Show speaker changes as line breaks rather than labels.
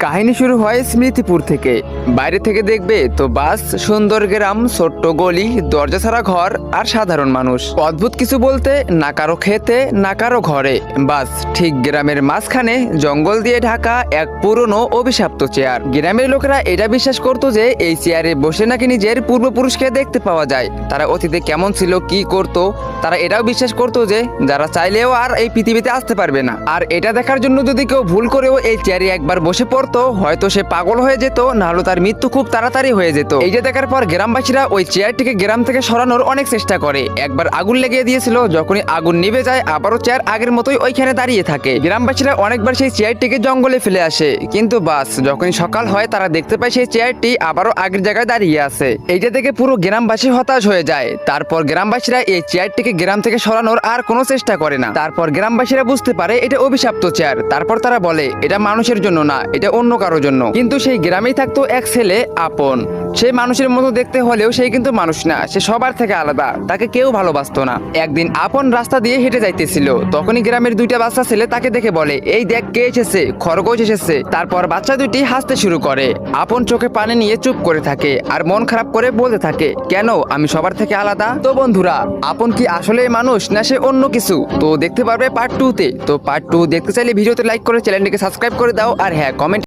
কাহিনী শুরু হয় স্মৃতিপুর থেকে। বাইরে থেকে দেখবে তো বাস, সুন্দর গ্রাম, ছোট্ট গলি, দরজা ছাড়া ঘর আর সাধারণ মানুষ। অদ্ভুত কিছু বলতে না কারো খেতে না কারো ঘরে, বাস ঠিক গ্রামের মাঝখানে জঙ্গল দিয়ে ঢাকা এক পুরনো অভিশপ্ত চেয়ার। গ্রামের লোকেরা এটা বিশ্বাস করতো যে এই চেয়ারে বসে নাকি নিজের পূর্বপুরুষকে দেখতে পাওয়া যায়। তারা অতীতে কেমন ছিল, কি করত, তারা এটাও বিশ্বাস করতো যে যারা চাইলেও আর এই পৃথিবীতে আসতে পারবে না। আর এটা দেখার জন্য যদি কেউ ভুল করেও এই চেয়ারে একবার বসে পড়তো, হয়তো সে পাগল হয়ে যেত, না হলে তার মৃত্যু খুব তাড়াতাড়ি হয়ে যেত। এই যে দেখার পর গ্রামবাসীরা ওই চেয়ারটিকে গ্রাম থেকে সরানোর অনেক চেষ্টা করে। একবার আগুন লেগে দিয়েছিল, যখনই আগুন নিভে যায় আবারও চেয়ার আগের মতোই ওইখানে দাঁড়িয়ে থাকে। গ্রামবাসীরা অনেকবার সেই চেয়ারটিকে জঙ্গলে ফেলে আসে, কিন্তু বাস যখনই সকাল হয় তারা দেখতে পায় সেই চেয়ারটি আবারও আগের জায়গায় দাঁড়িয়ে আছে। এইটা দেখে পুরো গ্রামবাসী হতাশ হয়ে যায়। তারপর গ্রামবাসীরা এই চেয়ারটিকে গ্রাম থেকে সরানোর আর কোনো চেষ্টা করে না। তারপর গ্রামবাসীরা বুঝতে পারে এটা অভিশপ্ত চেয়ার। তারপর তারা বলে এটা মানুষের জন্য না, এটা অন্য কারোর জন্য। কিন্তু সেই গ্রামেই থাকতো এক ছেলে, আপন। সে মানুষের মতো দেখতে হলেও সে কিন্তু মানুষ না, সে সবার থেকে আলাদা, তাকে কেউ ভালোবাসতো না। একদিন আপন রাস্তা দিয়ে হেঁটে যাইতেছিল, তখনই গ্রামের দুইটা বাচ্চা ছেলে তাকে দেখে বলে, এই দেখ কে এসেছে, খরগোশ এসেছে। তারপর বাচ্চা দুটি হাসতে শুরু করে। আপন চোখে পানি নিয়ে চুপ করে থাকে আর মন খারাপ করে বলতে থাকে, কেন আমি সবার থেকে আলাদা? তো বন্ধুরা, আপন কি আসলে মানুষ না সে অন্য কিছু? তো দেখতে পারবে পার্ট 2 তে। তো পার্ট 2 দেখতে চাইলে ভিডিওতে লাইক করে চ্যানেলটিকে সাবস্ক্রাইব করে দাও, আর হ্যাঁ, কমেন্ট